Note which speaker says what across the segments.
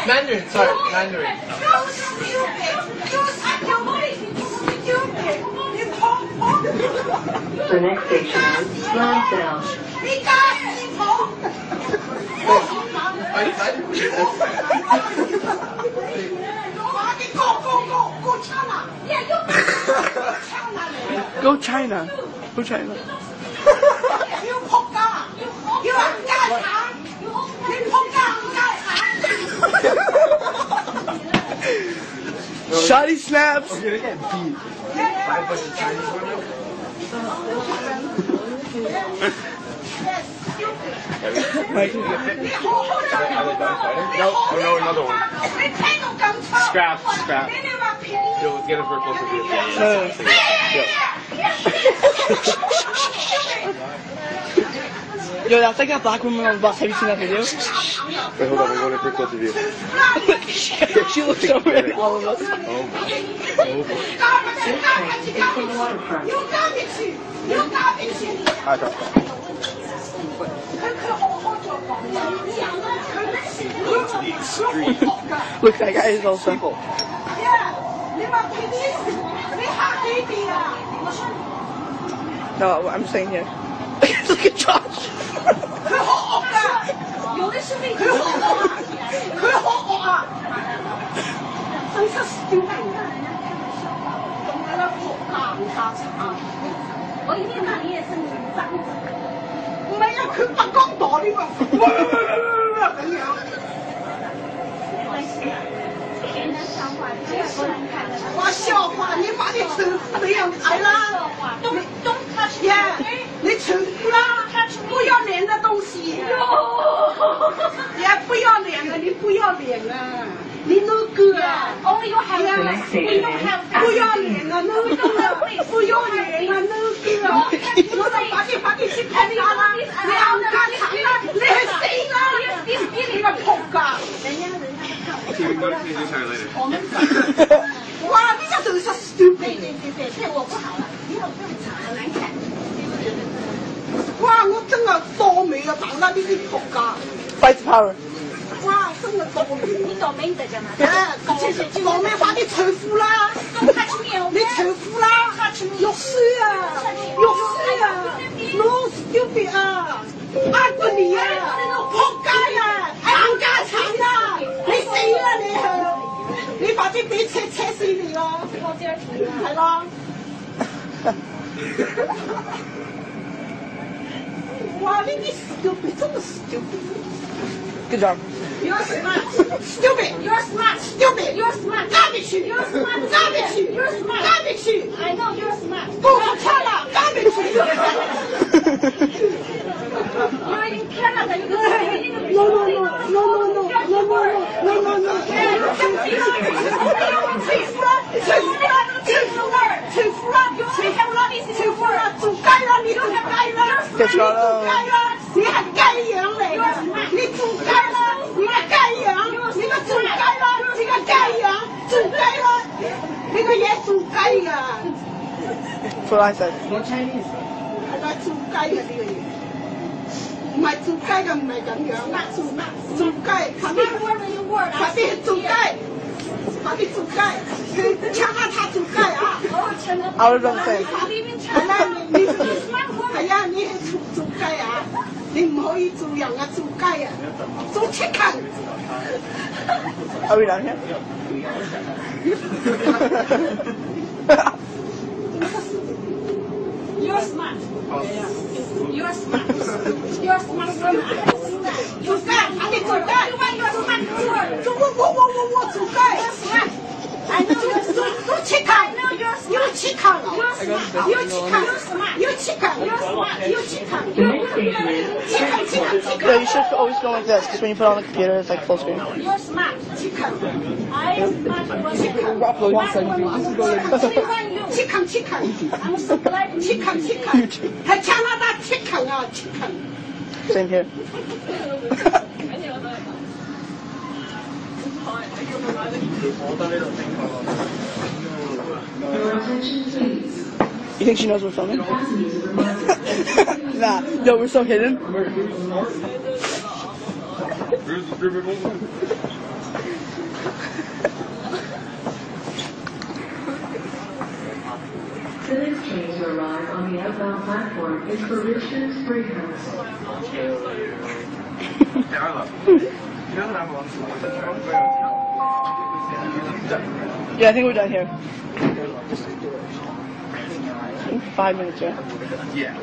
Speaker 1: Mandarin, sorry, Mandarin.
Speaker 2: The next station is Lansdowne.
Speaker 3: Go China. Go China. Shotty snaps.
Speaker 1: You're gonna get beat by a bunch of Chinese women.
Speaker 4: No, oh no, another one. Scrap. You'll get a very close review.
Speaker 3: Yo, that's like that black woman on the bus. Have you seen that video?
Speaker 4: Wait, hold on, we're going to a very close review.
Speaker 3: She looks over at all of us.
Speaker 4: Oh boy. I got that. Going to the extreme.
Speaker 3: Look, that guy is also. No, I'm saying here. Look at Josh.
Speaker 2: Only you have
Speaker 3: Fight power.
Speaker 5: 哇，真係多面，呢個名就係嘛？講咩快啲除褲啦！你除褲啦！肉酸啊！肉酸啊 ！No stupid 啊！呃過你啊！仆街啊！冚家產啊！你死啦你係！你快啲俾車死你咯！係咯。哇！呢啲 stupid 真係 stupid。Good
Speaker 3: job.
Speaker 5: You're smart. Stupid. You're smart. Stupid. You're smart. Garbage. You're smart. Garbage. You're smart. Garbage. I know you're smart. Go to China. Garbage. You're in Canada. No.你係雞樣嚟㗎，你做雞啦，你個雞樣，你個做雞啦，你個雞樣，做雞啦，你個嘢做雞㗎。
Speaker 3: That's what I said.
Speaker 5: 係啦，做雞㗎呢個嘢，唔係做雞嘅，唔係咁樣，做雞，快啲做雞，快啲做雞，佢搶下他做雞啊！I
Speaker 3: would have done the same.
Speaker 5: 係啦，你係啊，你係做雞啊！你唔可以做人啊，做雞啊，做 chicken。Are
Speaker 3: we done here?
Speaker 5: You're smart. You're smart. You're smart. You're smart. 快啲做雞！做我做雞！ I know you're smart. You're chicken. You're chicken. You're chicken. You're chicken. You're chicken.
Speaker 3: Yeah, you should always go like this, because when you put it on the computer, it's like full screen.
Speaker 5: You're smart. Chicken. I am smart. Chicken. I'm so glad. Chicken. 係加拿大 chicken 啊 chicken.
Speaker 3: Same here. You think she knows we're filming? Nah, no, we're so hidden.
Speaker 4: 日公司。
Speaker 2: The next train to arrive on the outbound platform is for Richmond Springhouse.
Speaker 3: Yeah, I think we're done here. In 5 minutes, yeah.
Speaker 4: Yeah.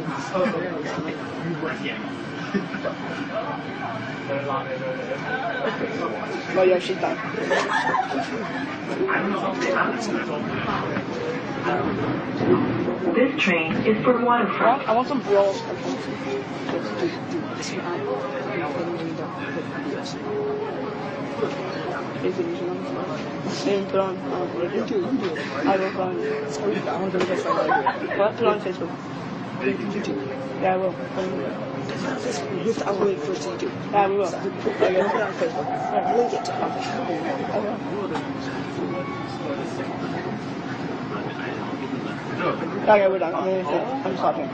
Speaker 3: Oh yeah, she's done.
Speaker 2: This train is for Waterfront.
Speaker 3: I want some rolls. Put on radio. I will put on. What? Put on Facebook. Yeah, I will.
Speaker 5: I'll wait for it to do.
Speaker 3: Yeah, we will.
Speaker 5: Put it on Facebook. Link it to
Speaker 3: I will. Okay, we're done. I'm stopping.